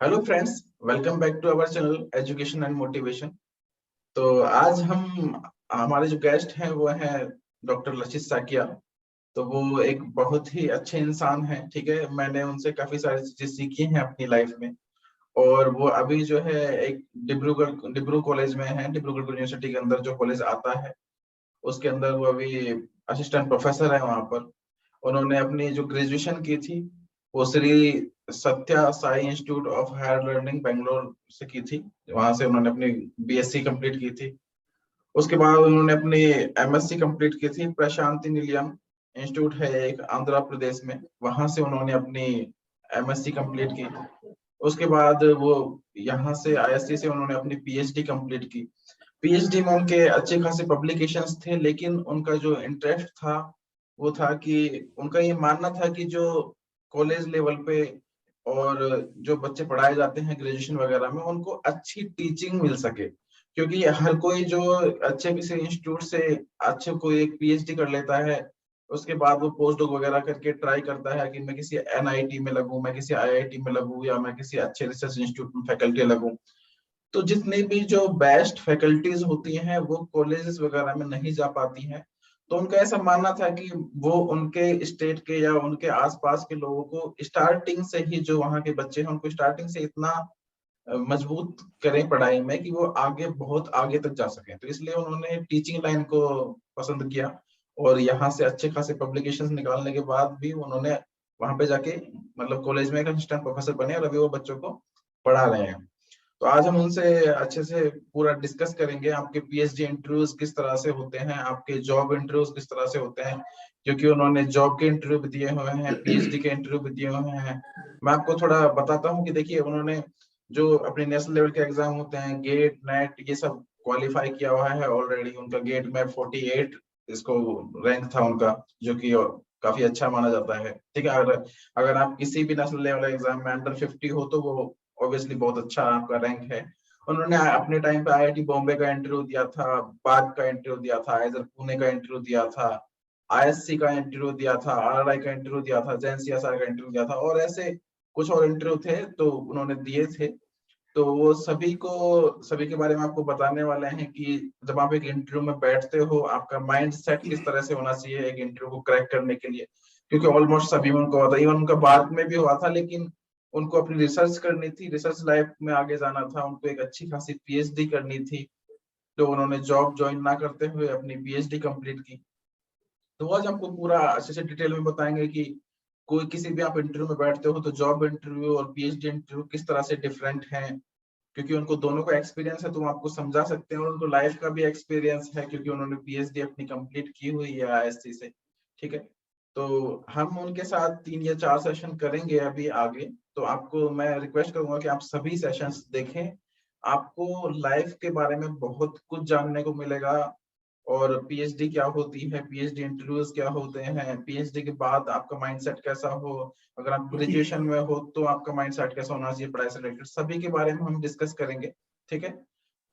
Hello friends, welcome back to our channel education and motivation. तो आज हम हमारे जो गेस्ट हैं वो हैं डॉक्टर लचित साकिया। तो वो एक बहुत ही अच्छे इंसान हैं। ठीक है, मैंने उनसे काफी सारी चीजें सीखी हैं अपनी लाइफ में। और वो अभी जो है एक डिब्रू कॉलेज में है, डिब्रूगढ़ यूनिवर्सिटी के अंदर जो कॉलेज आता है उसके अंदर वो अभी असिस्टेंट प्रोफेसर है वहां पर। उन्होंने अपनी जो ग्रेजुएशन की थी वो Shri Sathya Sai institute of higher learning Bangalore से की थी। वहां से उन्होंने अपनी बीएससी कंप्लीट की थी। उसके बाद उन्होंने अपनी एमएससी कंप्लीट की थी प्रशांति निलयम इंस्टीट्यूट है एक आंध्र प्रदेश में, वहां से उन्होंने अपनी एमएससी कंप्लीट की। उसके बाद वो यहाँ से आईएससी से उन्होंने अपनी पीएचडी कंप्लीट की। पीएचडी में उनके अच्छे खासे पब्लिकेशंस थे, लेकिन उनका जो इंटरेस्ट था वो था कि उनका ये मानना था कि जो कॉलेज लेवल पे और जो बच्चे पढ़ाए जाते हैं ग्रेजुएशन वगैरह में उनको अच्छी टीचिंग मिल सके। क्योंकि हर कोई जो अच्छे किसी इंस्टीट्यूट से अच्छे कोई एक पीएचडी कर लेता है, उसके बाद वो पोस्ट डॉक वगैरह करके ट्राई करता है कि मैं किसी एनआईटी में लगूं, मैं किसी आईआईटी में लगूं, या मैं किसी अच्छे रिसर्च इंस्टीट्यूट में फैकल्टी लगूं। तो जितनी भी जो बेस्ट फैकल्टीज होती हैं वो कॉलेजेस वगैरह में नहीं जा पाती हैं। तो उनका ऐसा मानना था कि वो उनके स्टेट के या उनके आसपास के लोगों को स्टार्टिंग से ही, जो वहाँ के बच्चे हैं उनको स्टार्टिंग से इतना मजबूत करें पढ़ाई में कि वो आगे बहुत आगे तक जा सकें। तो इसलिए उन्होंने टीचिंग लाइन को पसंद किया। और यहाँ से अच्छे खासे पब्लिकेशंस निकालने के बाद भी उन्होंने वहां पे जाके मतलब कॉलेज में एक असिस्टेंट प्रोफेसर बने और अभी वो बच्चों को पढ़ा रहे हैं। तो आज हम उनसे अच्छे से पूरा डिस्कस करेंगे आपके पीएचडी इंटरव्यूज किस तरह से होते हैं, आपके जॉब इंटरव्यूज किस तरह से होते हैं। क्योंकि उन्होंने जॉब के इंटरव्यू भी दिए हुए हैं, पीएचडी के इंटरव्यू भी दिए हुए हैं। मैं आपको थोड़ा बताता हूँ कि देखिए, उन्होंने जो अपने नेशनल लेवल के एग्जाम होते हैं, गेट नेट ये सब क्वालिफाई किया हुआ है ऑलरेडी। उनका गेट में 48 इसको रैंक था उनका, जो कि काफी अच्छा माना जाता है। ठीक है, अगर अगर आप किसी भी नेशनल लेवल एग्जाम में अंडर 50 हो तो वो ऑब्वियसली बहुत अच्छा आपका रैंक है। उन्होंने अपने टाइम पे आईआईटी बॉम्बे का इंटरव्यू दिया था, बाग का इंटरव्यू दिया था, आइजर पुणे का इंटरव्यू दिया था, आईएससी का इंटरव्यू दिया था, आरआरआई का इंटरव्यू दिया था, जैन सीएसआर का इंटरव्यू दिया था, और ऐसे कुछ और इंटरव्यू थे तो उन्होंने दिए थे। तो वो सभी के बारे में आपको बताने वाले हैं कि जब आप एक इंटरव्यू में बैठते हो आपका माइंड सेट किस तरह से होना चाहिए एक इंटरव्यू को क्रैक करने के लिए। क्योंकि ऑलमोस्ट सभी में उनको होता है, इवन उनका भारत में भी हुआ था, लेकिन उनको अपनी रिसर्च करनी थी, रिसर्च लाइफ में आगे जाना था, उनको एक अच्छी खासी पीएचडी करनी थी। तो उन्होंने जॉब ज्वाइन ना करते हुए अपनी पीएचडी कंप्लीट की। तो आज आपको पूरा अच्छे से डिटेल में बताएंगे कि कोई किसी भी आप इंटरव्यू में बैठते हो तो जॉब इंटरव्यू और पीएचडी इंटरव्यू किस तरह से डिफरेंट हैं। क्योंकि उनको दोनों का एक्सपीरियंस है तो वो आपको समझा सकते हैं, और उनको लाइफ का भी एक्सपीरियंस है क्योंकि उन्होंने पीएचडी अपनी कंप्लीट की हुई है आईएससी से। ठीक है, तो हम उनके साथ 3 या 4 सेशन करेंगे अभी आगे। तो आपको मैं रिक्वेस्ट करूंगा कि आप सभी सेशंस देखें। आपको लाइफ के बारे में बहुत कुछ जानने को मिलेगा। और पीएचडी क्या होती है, पीएचडी इंटरव्यूज क्या होते हैं, पीएचडी के बाद आपका माइंडसेट कैसा हो, अगर आप ग्रेजुएशन में हो तो आपका माइंडसेट कैसा होना चाहिए पढ़ाई से रिलेटेड, सभी के बारे में हम डिस्कस करेंगे। ठीक है,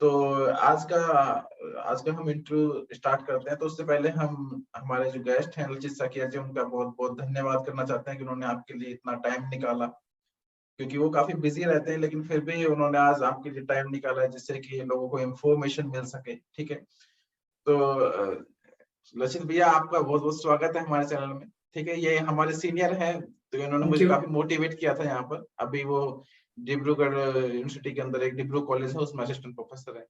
तो आज का हम इंटरव्यू स्टार्ट करते हैं। तो उससे पहले हम हमारे जो गेस्ट हैं लचित साकिया जी, उनका बहुत बहुत धन्यवाद करना चाहते हैं कि उन्होंने आपके लिए इतना टाइम निकाला। क्योंकि वो काफी बिजी रहते हैं लेकिन फिर भी उन्होंने आज आपके लिए टाइम निकाला है जिससे कि लोगों को इन्फॉर्मेशन मिल सके। ठीक है, तो लक्षित भैया आपका बहुत बहुत स्वागत है हमारे चैनल में। ठीक है, ये हमारे सीनियर हैं तो इन्होंने थैंक मुझे यू। काफी मोटिवेट किया था यहाँ पर। अभी वो डिब्रूगढ़ यूनिवर्सिटी के अंदर एक डिब्रू कॉलेज है उसमें असिस्टेंट प्रोफेसर है।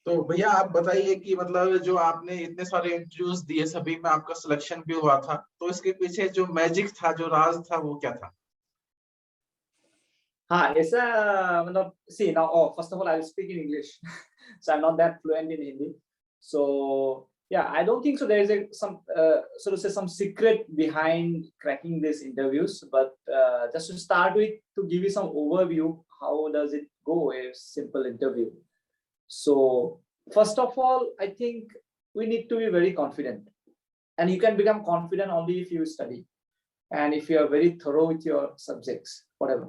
तो भैया आप बताइए कि मतलब जो आपने इतने सारे इंटरव्यूज दिए सभी में आपका सिलेक्शन भी हुआ था, तो इसके पीछे जो मैजिक था, जो राज था, वो क्या था? हाँ, ऐसा मतलब see now. Oh, first of all, I will speak in English, so I'm not that fluent in Hindi. So yeah, I don't think so. There is some so to say some secret behind cracking these interviews. But just to start with, to give you some overview, how does it go? A simple interview. So first of all, I think we need to be very confident, and you can become confident only if you study and if you are very thorough with your subjects, whatever.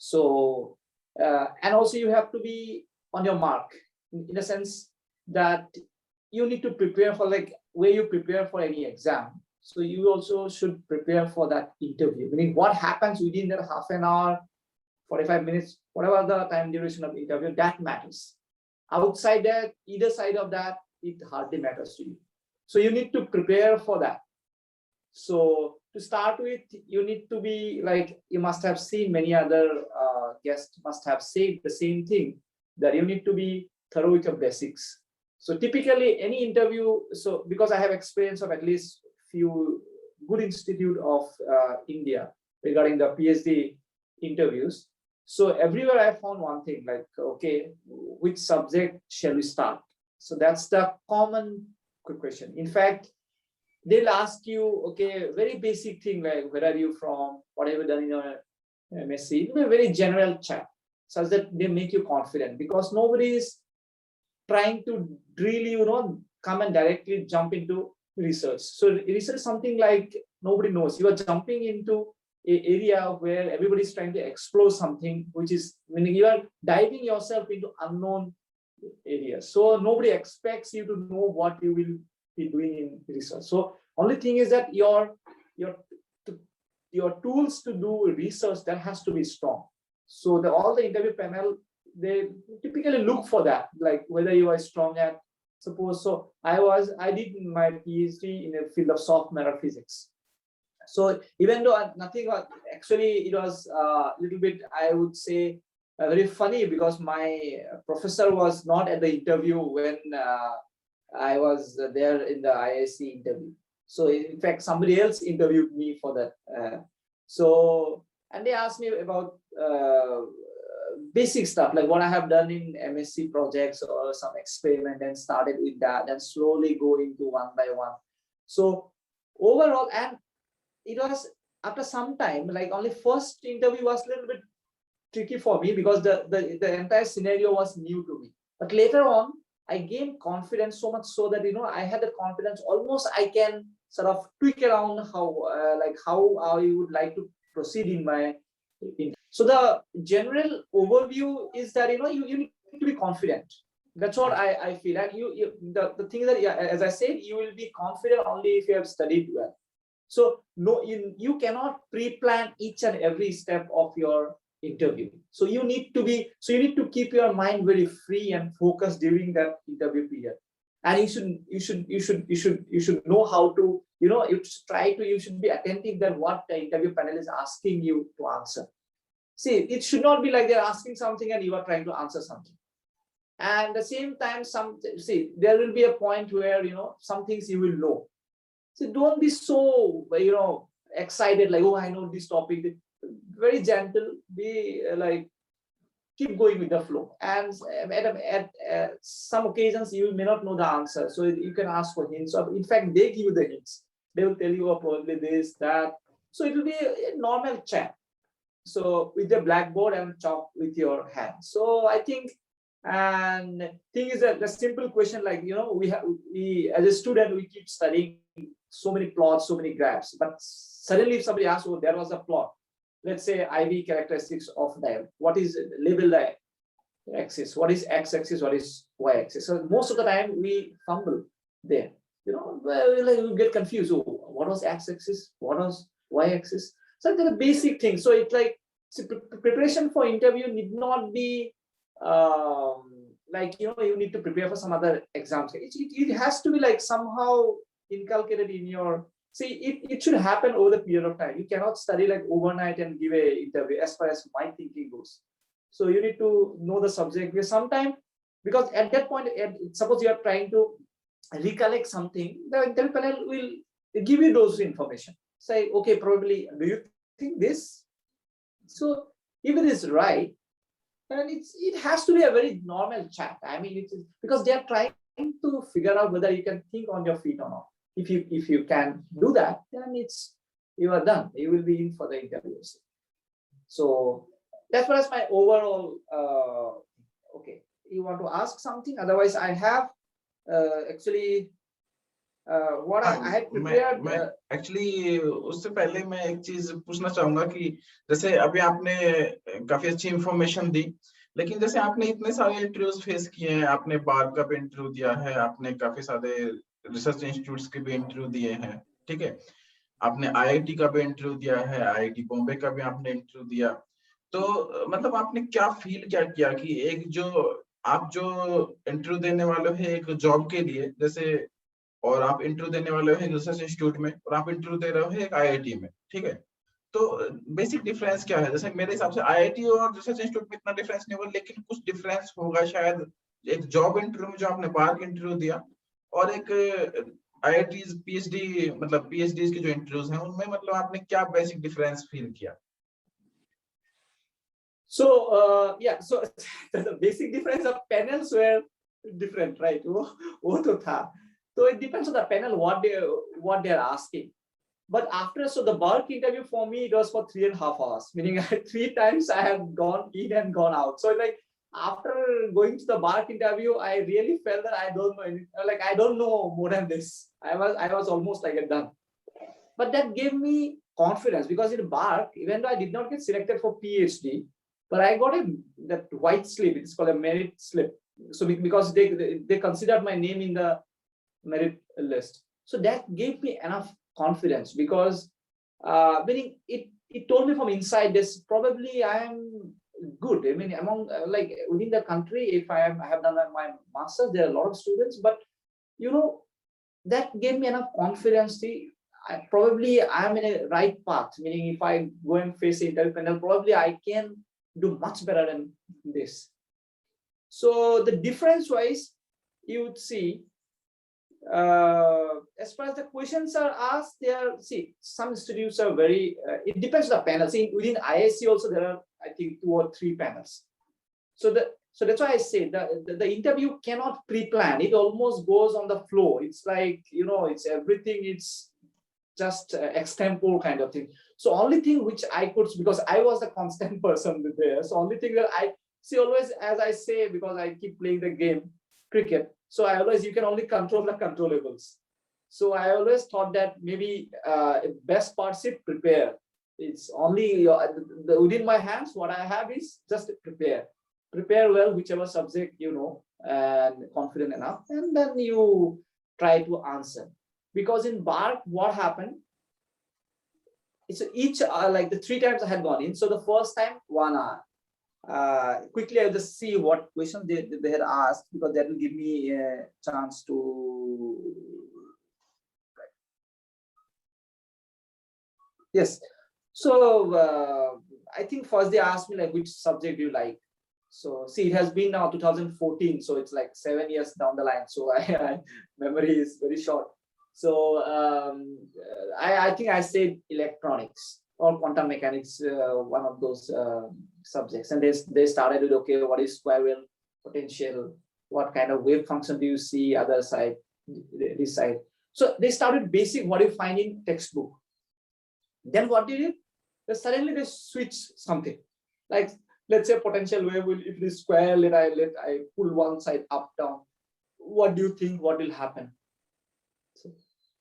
So and also you have to be on your mark in a sense that you need to prepare for, like where you prepare for any exam, so you also should prepare for that interview, meaning what happens within that half an hour, 45 minutes, whatever the time duration of interview, that matters. Outside that, either side of that, it hardly matters to you. So you need to prepare for that. So to start with, you need to be like, you must have seen many other guests must have said the same thing, that you need to be thorough with your basics. So typically any interview, so because I have experience of at least few good institute of India regarding the PhD interviews. So everywhere I found one thing, like, okay, which subject shall we start? So that's the common question. In fact, they'll ask you, okay, very basic thing like, where are you from? What have you done in your MSc? A very general chat, such that they make you confident, because nobody is trying to really, come and directly jump into research. So research is something like nobody knows. You are jumping into an area where everybody is trying to explore something, which is, meaning you are diving yourself into unknown areas. So nobody expects you to know what you will be doing in research. So only thing is that your tools to do research, that has to be strong. So all the interview panel, they typically look for that, like whether you are strong at, suppose. So I did my PhD in the field of soft matter physics. So even though nothing, actually it was a little bit, I would say, very funny, because my professor was not at the interview when I was there in the IISc interview. So in fact, somebody else interviewed me for that. And they asked me about basic stuff, like what I have done in MSc projects or some experiment, and started with that and slowly go into one by one. So overall, and it was after some time, like only first interview was a little bit tricky for me, because the entire scenario was new to me. But later on, I gained confidence so much so that, I had the confidence, almost I can sort of tweak around how I would like to proceed in my. So the general overview is that, you need to be confident. That's what I feel. And the thing that, as I said, you will be confident only if you have studied well. So no, you cannot pre-plan each and every step of your interview. So you need to keep your mind very free and focused during that interview period. And you should know how to, you should be attentive that what the interview panel is asking you to answer. See, it should not be like they're asking something and you are trying to answer something. And at the same time, there will be a point where, some things you will know. So don't be so, excited, like, oh, I know this topic. Very gentle, be like, keep going with the flow. And at some occasions, you may not know the answer. So you can ask for hints. Or in fact, they give you the hints. They will tell you, probably this, that. So it will be a normal chat. So with the blackboard and chalk with your hand. So I think, and thing is that the simple question, like, we as a student, we keep studying so many plots, so many graphs. But suddenly if somebody asks, oh, there was a plot. Let's say IV characteristics of diode. What is label the axis? What is x-axis? What is y-axis? So most of the time we fumble there. We get confused. Oh, what was x-axis? What was y-axis? So the basic thing. So it's like, preparation for interview need not be like, you need to prepare for some other exams. It has to be like somehow inculcated in your. See, it should happen over the period of time. You cannot study like overnight and give a interview, as far as my thinking goes. So you need to know the subject. Because at that point, suppose you are trying to recollect something, the interview panel will give you those information. Say, okay, probably, do you think this? So if it is right, then it has to be a very normal chat. I mean, it is because they are trying to figure out whether you can think on your feet or not. If you can do that, then you are done. You will be in for the interviews. So that was my overall. Okay, you want to ask something? Otherwise, I have actually what I had prepared. Actually, उससे पहले मैं एक चीज पूछना चाहूंगा कि जैसे अभी आपने काफी अच्छी इंफॉर्मेशन दी, लेकिन जैसे आपने इतने सारे इंटरव्यूज फेस किए हैं, आपने बार का भी इंटरव्यू दिया है, आपने काफी सारे रिसर्च इंस्टीट्यूट्स के भी इंटरव्यू दिए हैं, ठीक है, आपने आईआईटी का भी इंटरव्यू दिया है, आईआईटी बॉम्बे का भी आपने इंटरव्यू दिया, तो मतलब आपने क्या फील क्या किया कि एक जो आप जो इंटरव्यू देने वाले हो एक जॉब के लिए, जैसे, और आप इंटरव्यू देने वाले हो एक रिसर्च इंस्टीट्यूट में, और आप इंटरव्यू दे रहे हो एक आईआईटी में, ठीक है? तो बेसिक डिफरेंस क्या है? जैसे मेरे हिसाब से आईआईटी और रिसर्च इंस्टीट्यूट में इतना डिफरेंस नहीं होगा, लेकिन कुछ डिफरेंस होगा शायद। एक जॉब इंटरव्यू में जो आपने बाहर के इंटरव्यू दिया, और एक आईआईटी पीएचडी, मतलब पीएचडी के जो इंटरव्यूज हैं उनमें, मतलब आपने क्या बेसिक डिफरेंस फील किया? So yeah, so the basic difference of panels were different, right? वो तो था. So it depends on the panel what they're asking. But after, so the bulk interview for me, it was for 3.5 hours, meaning 3 times I have gone in and gone out. So like after going to the bulk interview, I really felt that I don't know anything, like I don't know more than this. I was almost like done. But that gave me confidence, because in BARC, even though I did not get selected for PhD, but I got that white slip. It's called a merit slip. So because they considered my name in the merit list. So that gave me enough confidence, because meaning it told me from inside this, probably I am good. I mean, among like within the country, if I have done my master's, there are a lot of students, but you know, that gave me enough confidence. Probably I'm in a right path, meaning if I go and face the interview panel, probably I can do much better than this. So the difference wise, you would see, as far as the questions are asked, some institutes are very, it depends on the panel. See, within IISc also there are, I think, 2 or 3 panels. So that's why I say the interview cannot pre-plan. It almost goes on the flow. It's like, it's everything. It's just extempore kind of thing. So only thing which I could, because I was the constant person there. So only thing that I see always, as I say, because I keep playing the game, cricket. So I always, you can only control the controllables. So I always thought that maybe best parts is prepare. It's only within my hands. What I have is just prepare well, whichever subject and confident enough, and then you try to answer. Because in BARC, what happened? It's each like the 3 times I had gone in. So the first time 1 hour. Quickly, I'll just see what questions they had asked, because that will give me a chance to. Yes. So I think first they asked me like which subject do you like. So see, it has been now 2014, so it's like 7 years down the line. So memory is very short. So I think I said electronics or quantum mechanics, one of those subjects. And they started with, okay, what is square wave potential? What kind of wave function do you see? Other side, this side. So they started basic, what you find in textbook. Then what did it? Suddenly they switch something. Like, let's say potential wave will, if it is square, let I pull one side up, down. What do you think? What will happen?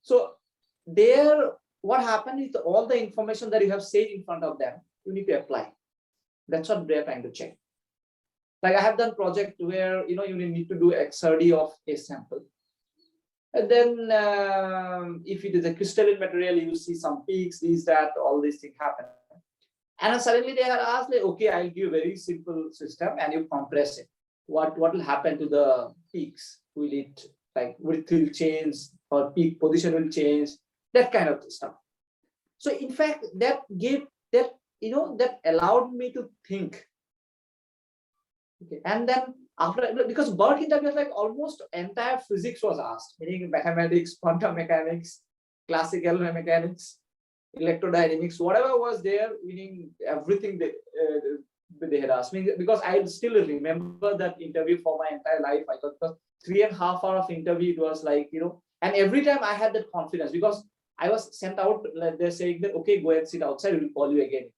So there, what happened is all the information that you have said in front of them, you need to apply. That's what they're trying to check. Like I have done project where you need to do XRD of a sample. And then if it is a crystalline material, you see some peaks, this, that, all these things happen. And then suddenly they are asked, like, okay, I'll give you a very simple system and you compress it. What will happen to the peaks? Will it change, or peak position will change? That kind of stuff. So in fact, that allowed me to think. Okay. And then after, because BERT interview, like almost entire physics was asked, meaning mathematics, quantum mechanics, classical mechanics, electrodynamics, whatever was there, meaning everything they had asked me. Because I still remember that interview for my entire life. I thought, because 3.5 hours of interview, it was like, and every time I had that confidence, because I was sent out, like they're saying that, okay, go and sit outside, we'll call you again.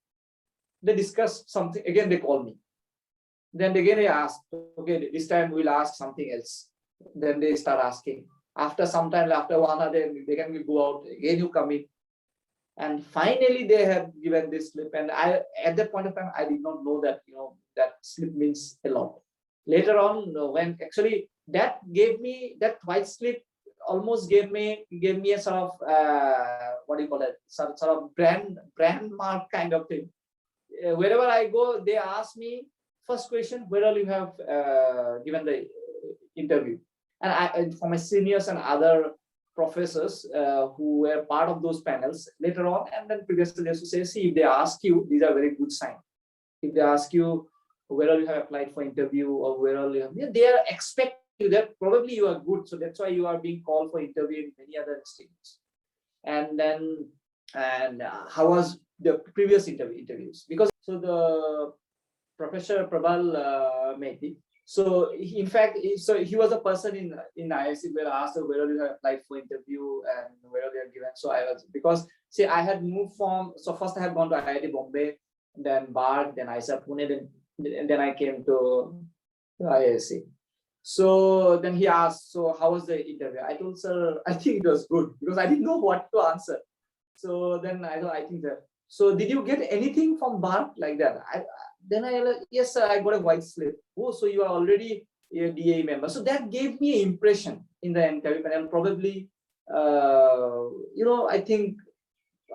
They discuss something, again they call me. Then again they ask, okay, this time we'll ask something else. Then they start asking. After some time, after 1 hour, they can go out, again you come in. And finally they have given this slip. And I, at that point of time, I did not know that, that slip means a lot. Later on, when actually that gave me, that white slip almost gave me a sort of, what do you call it? Sort of brand mark kind of thing. wherever I go, they ask me first question, where all you have given the interview. And for my seniors and other professors who were part of those panels later on, and then previously they used to say, see, if they ask you, these are very good sign. If they ask you where all you have applied for interview or where all you have, they are expecting you that probably you are good. So that's why you are being called for interview in many other institutes. And then, how was the previous interviews? Because so the Professor Prabal Mehdi. So in fact, so he was a person in IISc where I asked her where you have applied for interview and where they are given. So I was, because see, I had moved from, so first I had gone to IIT Bombay, then BARD, then IISc Pune, then I came to IISc. So then he asked, so how was the interview? I told sir, I think it was good, because I didn't know what to answer. So then I think that, so did you get anything from BARD like that? Then yes sir, I got a white slip. Oh, so you are already a DA member. So that gave me an impression in the interview panel. Probably, I think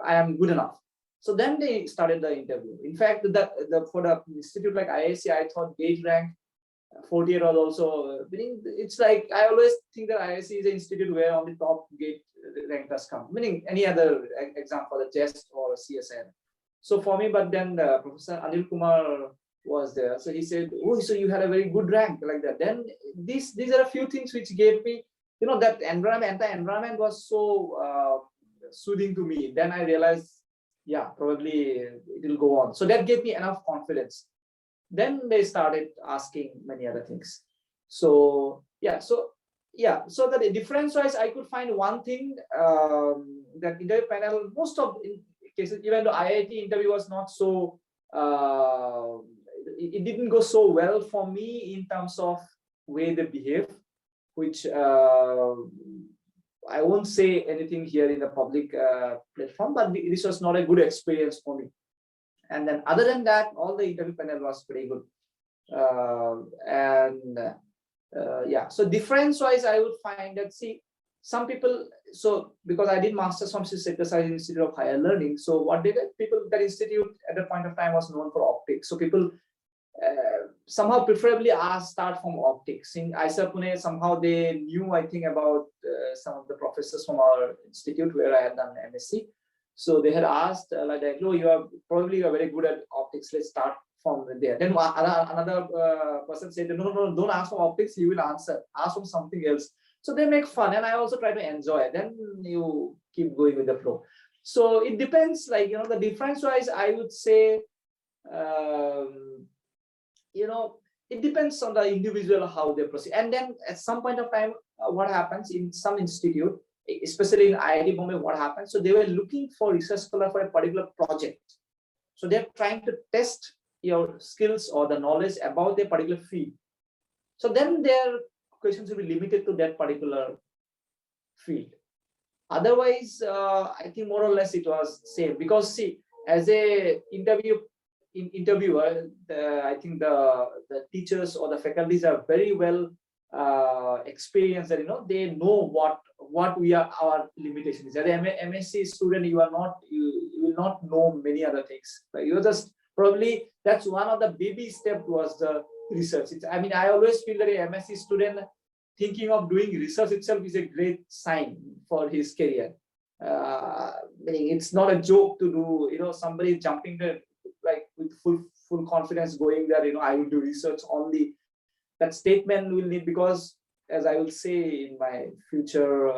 I am good enough. So then they started the interview. In fact, for the institute like IISc, I thought gauge rank 48 was also, meaning it's like, I always think that IISc is an institute where only top gate rankers come, meaning any other exam for the chest or CSN. So for me, but then Professor Anil Kumar was there. So he said, oh, so you had a very good rank like that. Then these are a few things which gave me, that environment was so soothing to me. Then I realized, yeah, probably it will go on. So that gave me enough confidence. Then they started asking many other things. So so that difference wise, I could find one thing, that interview panel, most of cases, even though IIT interview was not so, it didn't go so well for me in terms of way they behave, which I won't say anything here in the public platform, but this was not a good experience for me. And then other than that, all the interview panel was pretty good. So difference wise, I would find that, see, some people, so because I did master's from Saikia Institute of Higher Learning, so what did people, that institute at that point of time was known for optics. So people somehow preferably start from optics. In IISc Pune, somehow they knew, I think, about some of the professors from our institute where I had done MSc. So they had asked like that, oh, you are very good at optics. Let's start from there. Then another person said, no, don't ask for optics. You will answer. Ask from something else. So they make fun, and I also try to enjoy it. Then you keep going with the flow. So it depends. Like the difference wise, I would say, it depends on the individual how they proceed. And then at some point of time, what happens in some institute, especially in IIT Bombay, what happens? So they were looking for research scholar for a particular project. So they're trying to test your skills or the knowledge about their particular field. So then their questions will be limited to that particular field. Otherwise, I think more or less it was same, because see, as a interviewer, I think the teachers or the faculties are very well experienced, that they know what we are, our limitations. As an MSc student, you will not know many other things. You just probably, that's one of the baby step was the research. I always feel that an MSc student thinking of doing research itself is a great sign for his career. Meaning it's not a joke to do, somebody jumping there like with full confidence going there, I will do research only. That statement will need, because as I will say in my future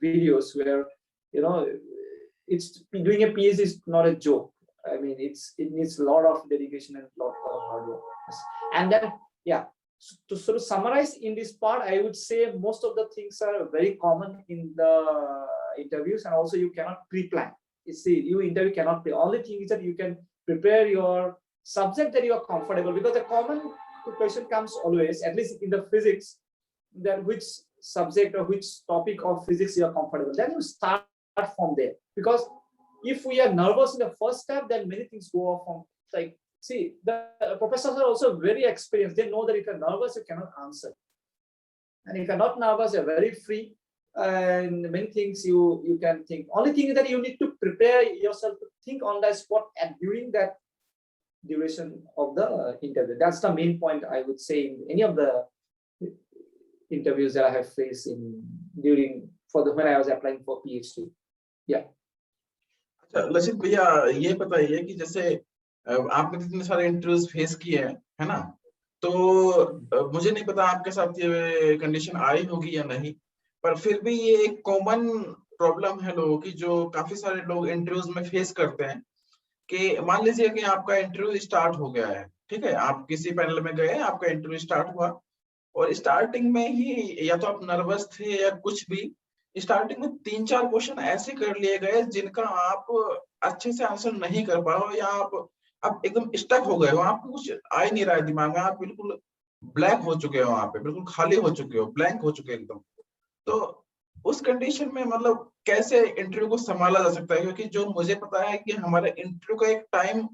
videos, where it's doing a PhD is not a joke. It needs a lot of dedication and a lot of hard work. And then to sort of summarize in this part, I would say most of the things are very common in the interviews, and also you cannot pre-plan. You interview cannot pre. Only thing is that you can prepare your subject that you are comfortable, because the common question comes always, at least in the physics, that which subject or which topic of physics you are comfortable. Then you start from there, because if we are nervous in the first step, then many things go off from, like, see, the professors are also very experienced. They know that if you're nervous, you cannot answer. And if you're not nervous, you're very free. and many things you can think. Only thing is that you need to prepare yourself to think on the spot and during that duration of the interview. That's the main point I would say in any of the interviews that I have faced when I was applying for PhD. Yeah. अच्छा लचित भैया, ये बताइए कि जैसे आपने इतने सारे interviews face किए हैं, है ना? तो मुझे नहीं पता आपके साथ ये कंडीशन आई होगी या नहीं, पर फिर भी ये एक कॉमन प्रॉब्लम है लोगों की, जो काफी सारे लोग इंटरव्यूज में फेस करते हैं। कि मान लीजिए कि आपका इंटरव्यू स्टार्ट हो गया है, ठीक है, आप किसी पैनल में गए, आपका इंटरव्यू स्टार्ट हुआ और स्टार्टिंग में ही या तो आप नर्वस थे या कुछ भी, स्टार्टिंग में 3-4 क्वेश्चन ऐसे कर लिए गए जिनका आप अच्छे से आंसर नहीं कर पा रहे हो, या आप एकदम स्टक हो गए हो, आपको कुछ आ ही नहीं रहा है दिमाग में, आप बिल्कुल ब्लैंक हो चुके हो, वहां पे बिल्कुल खाली हो चुके हो, ब्लैंक हो चुके हो एकदम। तो उस कंडीशन में मतलब कैसे इंटरव्यू को संभाला जा सकता है? क्योंकि जो मुझे पता है कि हमारे इंटरव्यू का एक टाइम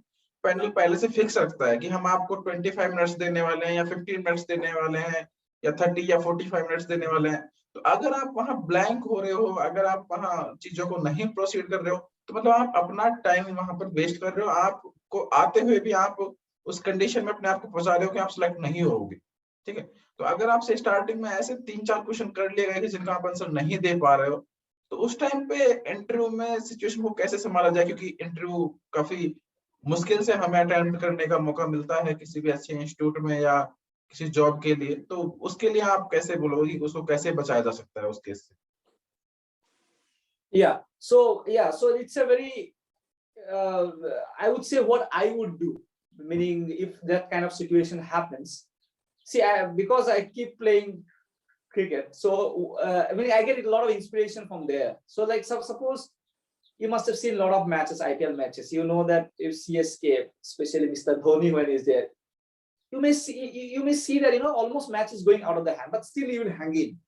पैनल पहले से फिक्स रखता है कि हम आपको 25 मिनट्स देने वाले हैं या 15 मिनट्स देने वाले हैं या 30 या 45 मिनट्स देने वाले हैं। तो अगर आप वहां ब्लैंक हो रहे हो, अगर आप वहां चीजों को नहीं प्रोसीड कर रहे हो, तो मतलब आप अपना टाइम वहां पर वेस्ट कर रहे हो, आपको आते हुए भी आप उस कंडीशन में अपने आप को फंसा रहे हो कि आप सिलेक्ट नहीं होगे, ठीक है? तो अगर आपसे स्टार्टिंग में ऐसे 3-4 क्वेश्चन कर लिए गए जिनका आप आंसर नहीं दे पा रहे हो, तो उस टाइम पे इंटरव्यू में सिचुएशन को कैसे संभाला जाए? क्योंकि इंटरव्यू काफी मुश्किल से हमें अटेम्प्ट करने का मौका मिलता है किसी भी अच्छे इंस्टीट्यूट में या किसी जॉब के लिए, तो उसके लिए आप कैसे बोलोगे कि उसको कैसे बचाया जा सकता है उस केस से? So it's a very I would say what I would do, meaning if that kind of situation happens. See, because I keep playing cricket, so I mean I get a lot of inspiration from there. So like suppose you must have seen a lot of matches, IPL matches. You know that if CSK, especially Mr. Dhoni when he's there, you may see that almost match is going out of the hand, but still you will hang in.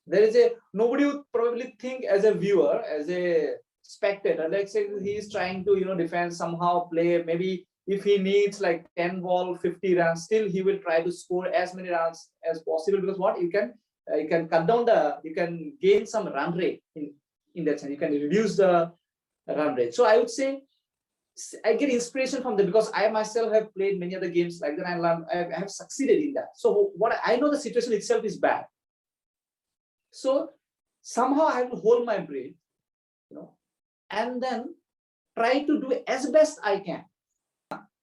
There is nobody would probably think as a viewer, as a spectator, let's say he is trying to defend somehow, play, maybe if he needs like 10 ball 50 runs, still he will try to score as many runs as possible, because what you can cut down you can gain some run rate in that sense, you can reduce the run rate. So I would say I get inspiration from that, because I myself have played many other games like that, I have succeeded in that. So what I know, the situation itself is bad, so somehow I have to hold my breath, and then try to do as best I can.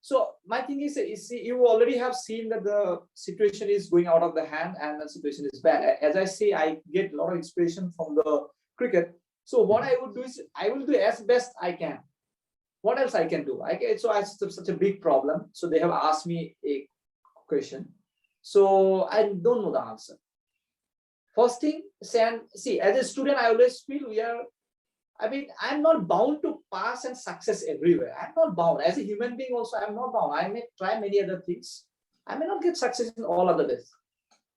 So my thing is, you already have seen that the situation is going out of the hand and the situation is bad. As I say, I get a lot of inspiration from the cricket. So what I would do is I will do as best I can. What else I can do? So I have such a big problem. So they have asked me a question, so I don't know the answer. First thing, see, as a student, I always feel I'm not bound to pass and success everywhere. I'm not bound. As a human being also, I'm not bound. I may try many other things. I may not get success in all other days.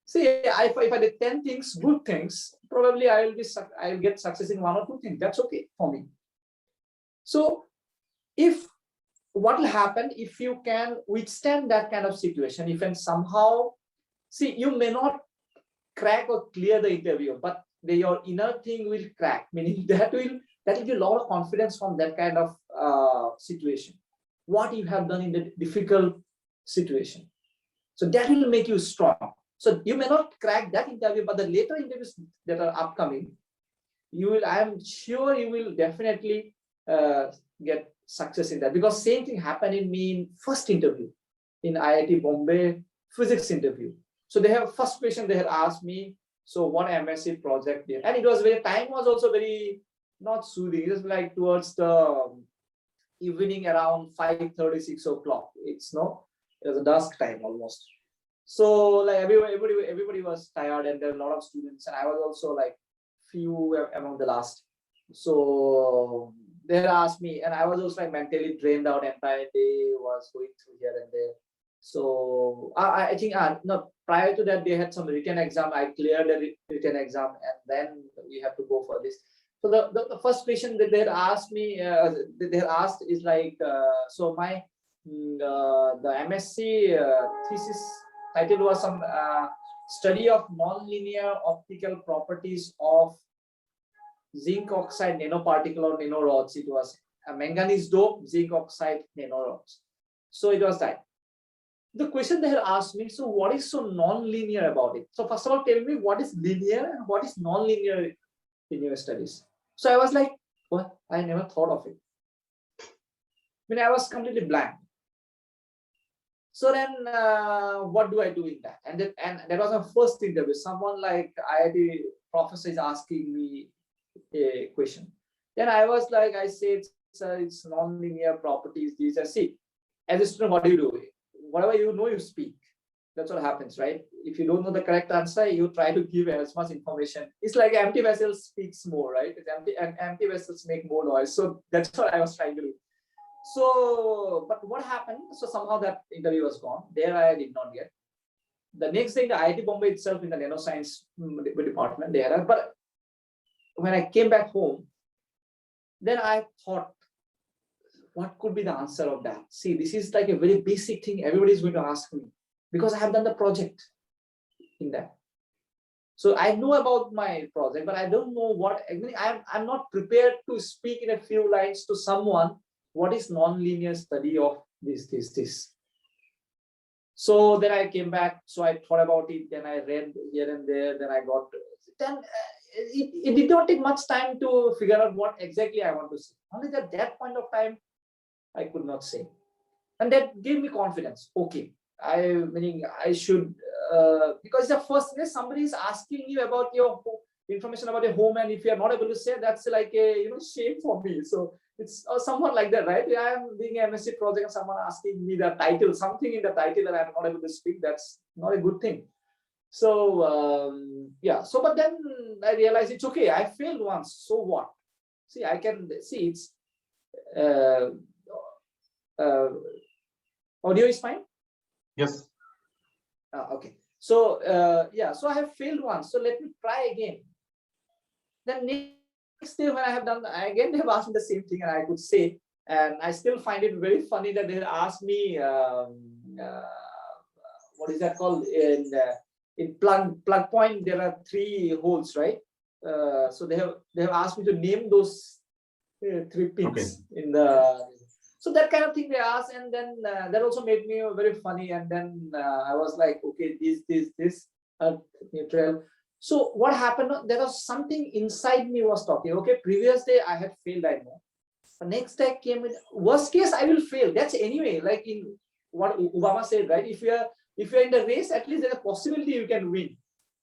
See, if I did 10 things, good things, probably I'll get success in 1 or 2 things. That's okay for me. So what will happen if you can withstand that kind of situation, if you can somehow, see, you may not crack or clear the interview, but your inner thing will crack, meaning that will give you a lot of confidence from that kind of situation, what you have done in the difficult situation. So that will make you strong. So you may not crack that interview, but the later interviews that are upcoming, I am sure you will definitely get success in that, because same thing happened in me in first interview in IIT Bombay physics interview. So they have first question they had asked me, so what MSc project did, and it was time was also very not soothing. It was like towards the evening around 5:30, 6 o'clock. It was a dusk time almost. So like everybody was tired, and there were a lot of students, and I was also like few among the last. So they had asked me, and I was also like mentally drained out. Entire day was going through here and there. So I think no, prior to that they had some written exam. I cleared the written exam, and then we have to go for this. So the first question that they had asked me, they had asked is like, so the MSc thesis title was some study of nonlinear optical properties of zinc oxide nanoparticle or nanorods. It was a manganese dope zinc oxide nanorods. So it was that. The question they had asked me, so what is so non-linear about it? So first of all, tell me what is linear and what is non-linear in your studies. So I was like, what? I never thought of it. I mean, I was completely blank. So then what do I do in that? And that was my first interview. Someone like IIT professor is asking me a question. Then I was like, I said, sir, it's non-linear properties. These are, see, as a student, what do you do? Whatever you know, you speak. That's what happens, right? If you don't know the correct answer, you try to give as much information. It's like empty vessels speaks more, right? It's empty vessels make more noise. So that's what I was trying to do. So, but what happened? So somehow that interview was gone. There I did not get. The next day, the IIT Bombay itself in the nanoscience department, there. But when I came back home, then I thought, what could be the answer of that? See, this is like a very basic thing everybody is going to ask me because I have done the project in that. So I know about my project, but I don't know what, I mean, I'm not prepared to speak in a few lines to someone what is non-linear study of this. So then I came back, so I thought about it, then I read here and there, then I got, then it did not take much time to figure out what exactly I want to say. Only at that point of time, I could not say. And that gave me confidence. Okay, I should, because the first thing is somebody is asking you about your information about your home, and if you are not able to say, that's like a shame for me. So it's somewhat like that, right? I am doing a MSc project and someone asking me the title, something in the title that I'm not able to speak. That's not a good thing. So yeah. So but then I realized it's okay. I failed once. So what? See, I can see it's. Audio is fine? Yes. Okay. So yeah, so I have failed once. So let me try again. Then next day when I have done again, they have asked me the same thing and I could say, and I still find it very funny that they asked me what is that called in plug point there are 3 holes, right? So they have asked me to name those 3 pins in the. So that kind of thing they asked, and then that also made me very funny. And then I was like, okay, this neutral. So what happened? There was something inside me was talking. Okay, previous day I had failed, I know. The next day came with worst case I will fail. That's anyway, like in what Obama said, right? If you're in the race, at least there's a possibility you can win,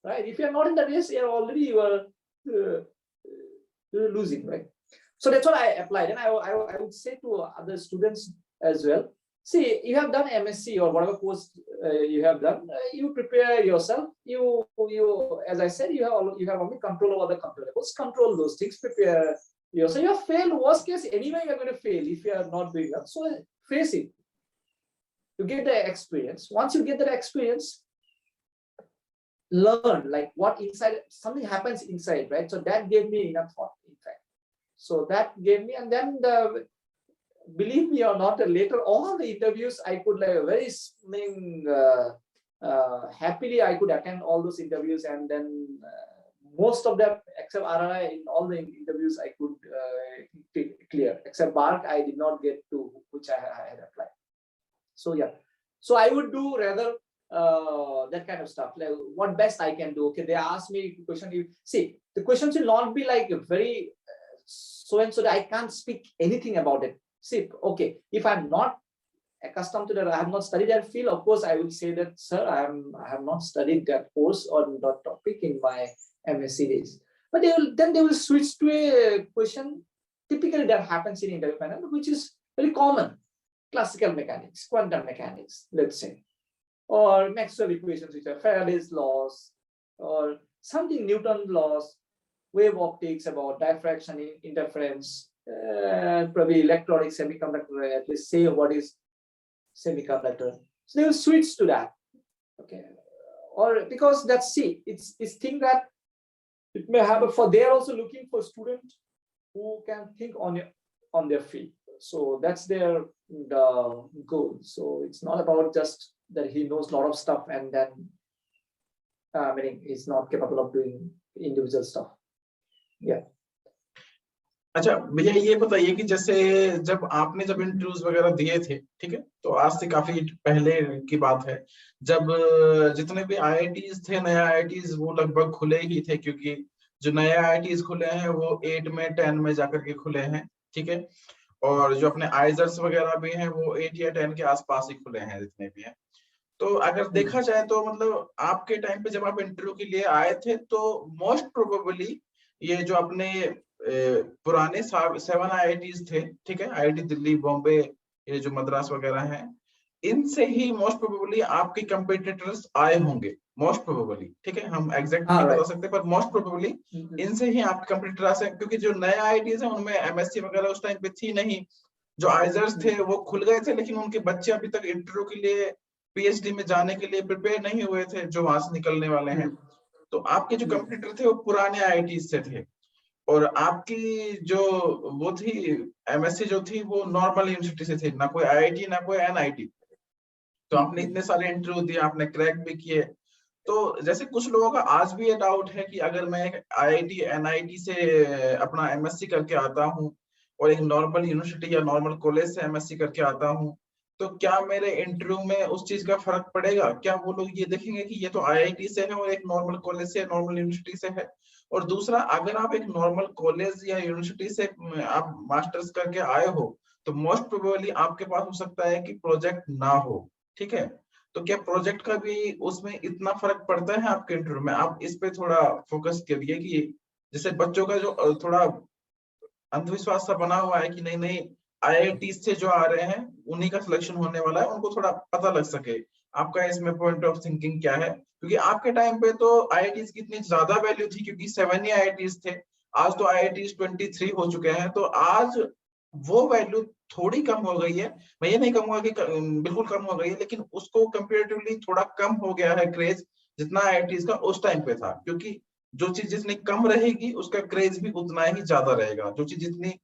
right? If you're not in the race, you are losing, right? So that's what I applied, and I would say to other students as well. See, you have done MSc or whatever course you have done. You prepare yourself. You as I said, you have only control over the controllables. Control those things. Prepare yourself. You have failed. Worst case, anyway, you are going to fail if you are not doing that. So face it. You get the experience. Once you get that experience, learn like what inside something happens inside, right? So that gave me enough thought, in fact. So that gave me, and then believe me or not, later all the interviews I could like very happily I could attend all those interviews, and then most of them except RRI in all the interviews I could clear, except BARC I did not get to, which I had applied. So yeah, so I would do rather that kind of stuff, like what best I can do. Okay, they ask me a question. You see, the questions will not be like very so and so that I can't speak anything about it. See, okay, if I'm not accustomed to that, I have not studied that field, of course I will say that, sir, I have not studied that course or that topic in my MSc days. But they will switch to a question typically that happens in interview panel, which is very common. Classical mechanics, quantum mechanics, let's say, or Maxwell equations, which are Faraday's laws, or something Newton's laws, wave optics about diffraction, interference, probably electronic semiconductor, at least say what is semiconductor. So they will switch to that. Okay, or because that's it's thing that it may happen for they are also looking for students who can think on their feet. So that's their goal. So it's not about just that he knows a lot of stuff and then meaning he's not capable of doing individual stuff. Yeah. अच्छा भैया ये बताइए कि जैसे जब आपने जब interviews वगैरह दिए थे, ठीक है, तो आज से काफी पहले की बात है, जब जितने भी आईआईटीज थे, नए आईआईटीज वो लगभग खुले ही थे, क्योंकि जो नए आईआईटीज खुले हैं वो 8 में 10 में जाकर के खुले हैं, ठीक है, और जो अपने आइजर्स वगैरह भी हैं वो 8 या 10 के आसपास ही खुले हैं जितने भी हैं। तो अगर देखा जाए तो मतलब आपके टाइम पे जब आप इंटरव्यू के लिए आए थे तो मोस्ट प्रोबेबली ये जो अपने पुराने 7 आईआईटीज थे, ठीक है, आईआईटी दिल्ली, बॉम्बे, ये जो मद्रास वगैरह हैं, इनसे ही मोस्ट प्रोबेबली आपके कंपटीटर्स आए होंगे, मोस्ट प्रोबेबली, ठीक है, हम एग्जैक्ट नहीं बता सकते पर मोस्ट प्रोबेबली इनसे ही आपके कंपटीटर आ सकते, क्योंकि जो नए आईआईटीज हैं उनमें एमएससी वगैरह उस टाइम पे थी नहीं, जो आइजर्स थे वो खुल गए थे, लेकिन उनके बच्चे अभी तक इंटरव्यू के लिए, पीएचडी में जाने के लिए प्रिपेयर नहीं हुए थे, जो वहां से निकलने वाले हैं। तो आपके जो कंपटीटर थे वो पुराने आईआईटी से थे, और आपकी जो वो थी एमएससी जो थी वो नॉर्मल यूनिवर्सिटी से थी, ना कोई आईआईटी ना कोई एनआईटी। तो आपने इतने सारे इंटरव्यू दिए, आपने क्रैक भी किए, तो जैसे कुछ लोगों का आज भी ये डाउट है कि अगर मैं आईआईटी एनआईटी से अपना एमएससी करके आता हूँ और एक नॉर्मल यूनिवर्सिटी या नॉर्मल कॉलेज से एमएससी करके आता हूँ, तो क्या मेरे इंटरव्यू में उस चीज का फर्क पड़ेगा? क्या वो लोग ये देखेंगे कि ये तो आईआईटी से है और एक नॉर्मल कॉलेज से, नॉर्मल यूनिवर्सिटी से है? और दूसरा, अगर आप एक नॉर्मल कॉलेज या यूनिवर्सिटी से आप मास्टर्स करके आए हो, तो मोस्ट प्रोबेबली आपके पास हो सकता है कि प्रोजेक्ट ना हो, ठीक है, तो क्या प्रोजेक्ट का भी उसमें इतना फर्क पड़ता है आपके इंटरव्यू में? आप इस पे थोड़ा फोकस करिए कि जैसे बच्चों का जो थोड़ा अंधविश्वास सा बना हुआ है कि नहीं नहीं आईआईटी से जो आ रहे हैं उन्हीं का सिलेक्शन होने वाला है, उनको थोड़ा पता लग सके। आपका इसमें पॉइंट ऑफ थिंकिंग क्या है? क्योंकि आपके टाइम पे तो आईआईटीज की इतनी ज्यादा वैल्यू थी, क्योंकि 7 ही आईआईटीज थे, आज तो आईआईटीज 23 हो चुके हैं, तो आज वो वैल्यू थोड़ी कम हो गई है। मैं ये नहीं कहूंगा कि बिल्कुल कम हो गई है, लेकिन उसको कंपेरेटिवली थोड़ा कम हो गया है क्रेज, जितना आईआईटीज का उस टाइम पे था, क्योंकि जो चीज जितनी कम रहेगी उसका क्रेज भी उतना ही ज्यादा रहेगा। जो चीज जितनी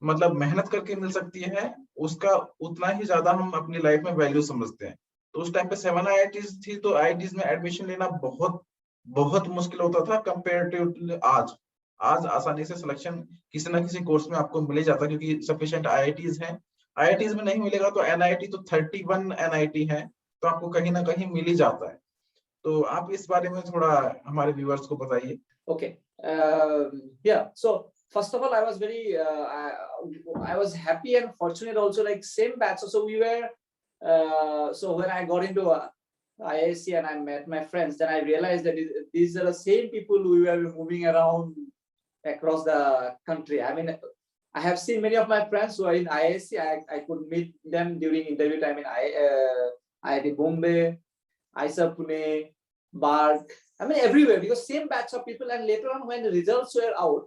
मतलब मेहनत करके मिल सकती है उसका उतना ही ज्यादा हम अपनी लाइफ में वैल्यू समझते हैं। तो उस टाइम पे 7 आईआईटीज थी, तो आईआईटीज में एडमिशन लेना बहुत बहुत मुश्किल होता था कंपेरेटिवली आज। आज आसानी से सिलेक्शन किसी ना किसी कोर्स में आपको मिल ही जाता है, क्योंकि सफिशिएंट आईआईटीज हैं। आईआईटीज में नहीं मिलेगा तो एनआईटी, तो 31 एनआईटी है, तो आपको कहीं ना कहीं मिल ही जाता है। तो आप इस बारे में थोड़ा हमारे व्यूअर्स को बताइए। Okay. Yeah. So first of all, I was very, I was happy and fortunate also, like same batch. So we were, so when I got into IISc and I met my friends, then I realized that these are the same people we were moving around across the country. I mean, I have seen many of my friends who are in IISc. I could meet them during interview time in IIT Bombay, IISc Pune, BARC. I mean, everywhere, because same batch of people. And later on, when the results were out,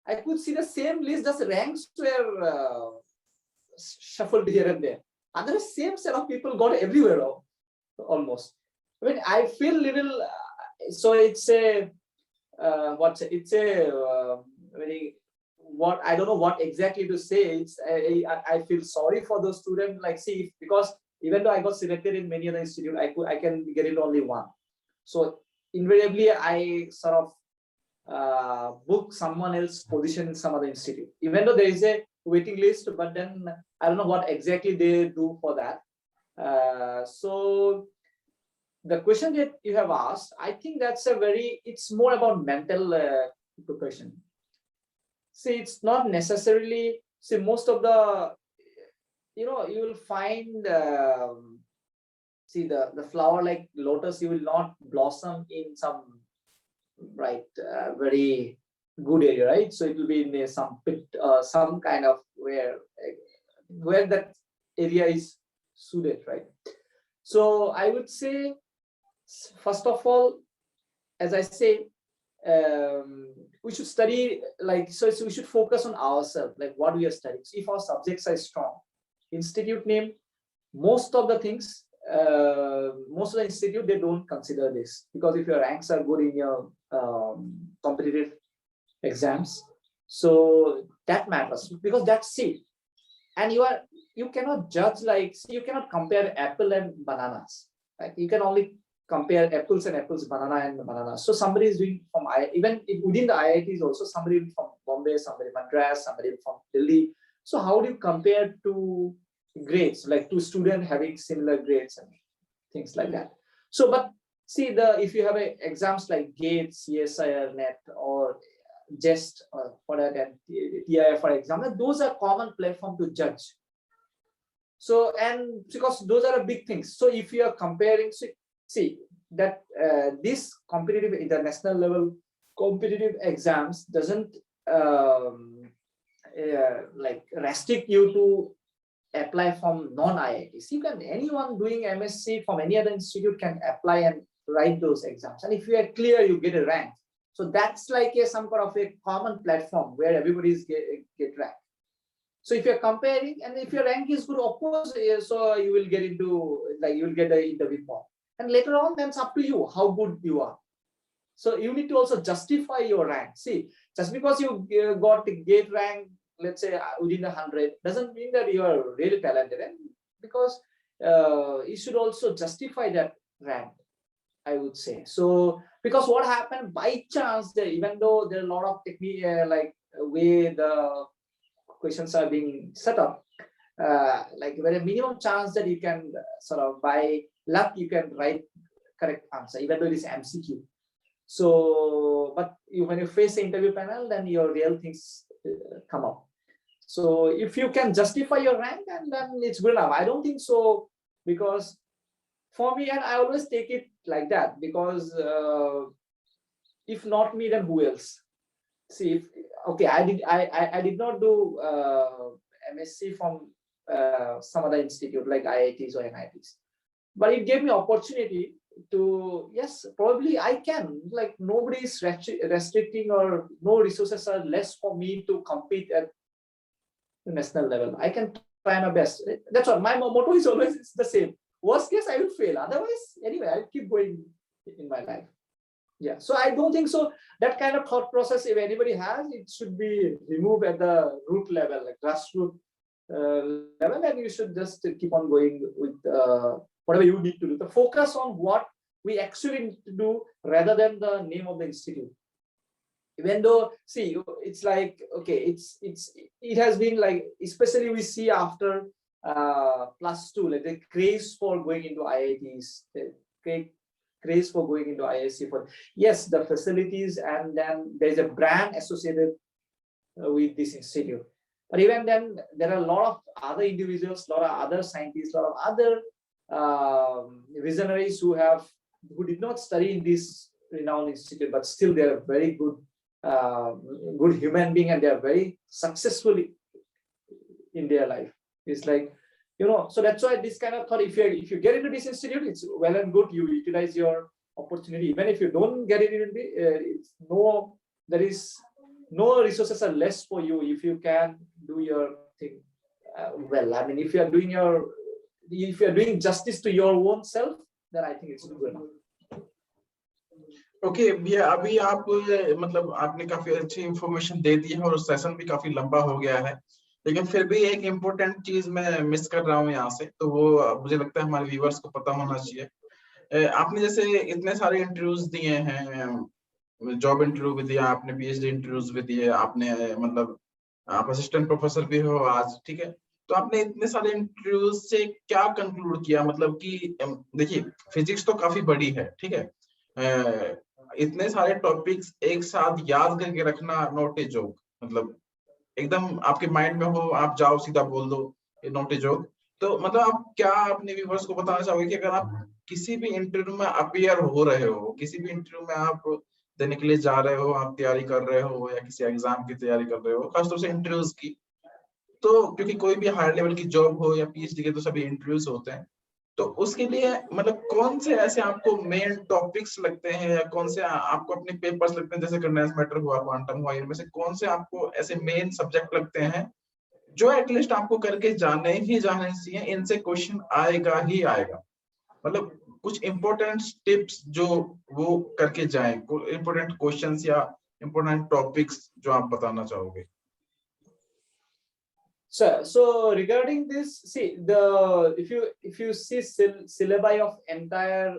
I could see the same list, just ranks were shuffled here and there. Otherwise, same set of people got everywhere almost. I mean, I feel little. So it's a it's a very, what I don't know what exactly to say. It's I feel sorry for those students. Like, see, because even though I got selected in many other institutes, I can get it only one. So invariably, I sort of book someone else's position in some other institute, even though there is a waiting list. But then I don't know what exactly they do for that. So the question that you have asked, I think that's a very, it's more about mental preparation. See, it's not necessarily, see, most of the, you know, you will find, see, the flower like lotus, you will not blossom in some, right, very good area, right? So it will be in some pit, some kind of where that area is suited, right? So I would say, first of all, as I say, we should study, like, so we should focus on ourselves, like what we are studying. So if our subjects are strong, institute name, most of the things, most of the institute, they don't consider this, because if your ranks are good in your competitive exams, so that matters, because that's it. And you cannot judge, like, see, you cannot compare apple and bananas, right? You can only compare apples and apples, banana and banana. So somebody is doing from even within the IITs also, somebody from Bombay, somebody Madras, somebody from Delhi. So how do you compare two grades, like two students having similar grades and things like that? So, but see, if you have exams like GATE, CSIR, NET, or JEST, or for that, and TIF, for example, those are common platform to judge. So, and because those are big things. So if you are comparing, see that this competitive international level competitive exams doesn't like restrict you to apply from non-IITs. You can, anyone doing MSc from any other institute can apply and write those exams. And if you are clear, you get a rank. So that's like some kind of a common platform where everybody is get ranked. So if you're comparing, and if your rank is good, of course, so you will get into, like, you will get the interview form. And later on, then it's up to you how good you are. So you need to also justify your rank. See, just because you got the GATE rank, let's say within 100, doesn't mean that you are really talented. And because you should also justify that rank, I would say. So because what happened by chance, that even though there are a lot of technique, like way the questions are being set up, like very minimum chance that you can sort of by luck you can write correct answer, even though it is MCQ. So, but when you face the interview panel, then your real things come up. So if you can justify your rank, and then it's good enough. I don't think so, because for me, and I always take it like that, because if not me, then who else? See, if, okay, I did not do MSc from some other institute like IITs or NITs, but it gave me opportunity to, yes, probably I can, like, nobody is restricting, or no resources are less for me to compete at the national level. I can try my best. That's what my motto is always, it's the same. Worst case, I will fail. Otherwise, anyway, I'll keep going in my life. Yeah, so I don't think so. That kind of thought process, if anybody has, it should be removed at the root level, like grassroots level, and you should just keep on going with whatever you need to do. The focus on what we actually need to do rather than the name of the institute. Even though, see, it's like, okay, it has been like, especially we see after +2, like the craze for going into IITs, the craze for going into IISc, for, yes, the facilities, and then there's a brand associated with this institute. But even then, there are a lot of other individuals, a lot of other scientists, a lot of other visionaries who did not study in this renowned institute, but still they are very good, good human being, and they are very successful in their life. It's like, you know, so that's why this kind of thought, if you get into this institute, it's well and good, you utilize your opportunity. Even if you don't get it into there is no resources are less for you if you can do your thing well. I mean, if you are doing justice to your own self, then I think it's good enough. Okay भैया, अभी आप मतलब आपने काफी अच्छी information दे दी है और session भी काफी लंबा हो गया है, लेकिन फिर भी एक इम्पोर्टेंट चीज मैं मिस कर रहा हूँ यहाँ से, तो वो मुझे लगता है हमारे व्यूअर्स को पता होना चाहिए। आपने जैसे इतने सारे इंटरव्यूज दिए हैं, जॉब इंटरव्यू भी दिया आपने, PhD इंटरव्यूज भी दिए आपने, मतलब आप असिस्टेंट प्रोफेसर भी हो आज, ठीक है, तो आपने इतने सारे इंटरव्यूज से क्या कंक्लूड किया? मतलब कि देखिए, फिजिक्स तो काफी बड़ी है, ठीक है, इतने सारे टॉपिक्स एक साथ याद करके रखना नॉट ए जोक, मतलब एकदम आपके माइंड में हो, आप जाओ सीधा बोल दो, नॉट ए जोक। तो मतलब आप क्या अपने व्यूअर्स को बताना चाहोगे कि अगर आप किसी भी इंटरव्यू में अपीयर हो रहे हो, किसी भी इंटरव्यू में आप देने के लिए जा रहे हो, आप तैयारी कर रहे हो या किसी एग्जाम की तैयारी कर रहे हो, खासतौर से इंटरव्यूज की, तो क्योंकि कोई भी हायर लेवल की जॉब हो या PhD के तो सभी इंटरव्यूज होते हैं, तो उसके लिए मतलब कौन से ऐसे आपको मेन टॉपिक्स लगते हैं, या कौन से आपको अपने पेपर्स लगते हैं, जैसे कंडेंस मैटर हुआ, क्वांटम हुआ, इनमें से कौन से आपको ऐसे मेन सब्जेक्ट लगते हैं जो एटलीस्ट आपको करके जाने चाहिए, इनसे क्वेश्चन आएगा ही आएगा? मतलब कुछ इंपॉर्टेंट टिप्स जो वो करके जाएं, इंपॉर्टेंट क्वेश्चंस या इंपॉर्टेंट टॉपिक्स जो आप बताना चाहोगे? So regarding this, see, if you see syllabi of entire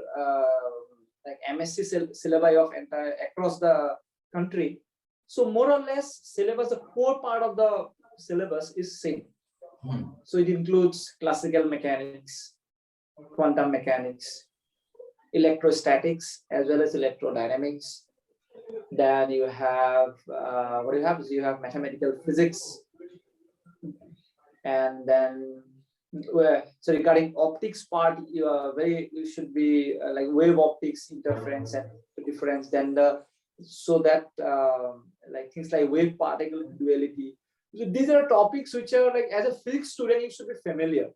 like MSc syllabi of entire across the country. So more or less syllabus, the core part of the syllabus is same. So it includes classical mechanics, quantum mechanics, electrostatics, as well as electrodynamics. Then you have what you have is you have mathematical physics, and then so regarding optics part, you should be like wave optics, interference and difference. Then so that like things like wave particle duality. So these are topics which are like, as a physics student, you should be familiar.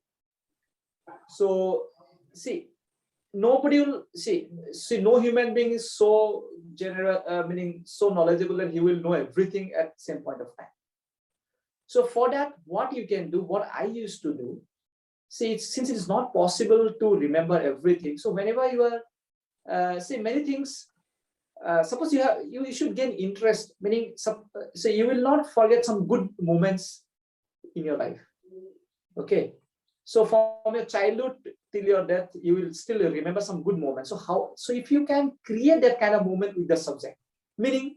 So see, nobody will see no human being is so general, meaning so knowledgeable that he will know everything at the same point of time. So for that, what you can do, what I used to do, see, since it is not possible to remember everything, so whenever you are say many things, suppose you should gain interest, meaning so you will not forget some good moments in your life. Okay, so from your childhood till your death, you will still remember some good moments. So if you can create that kind of moment with the subject, meaning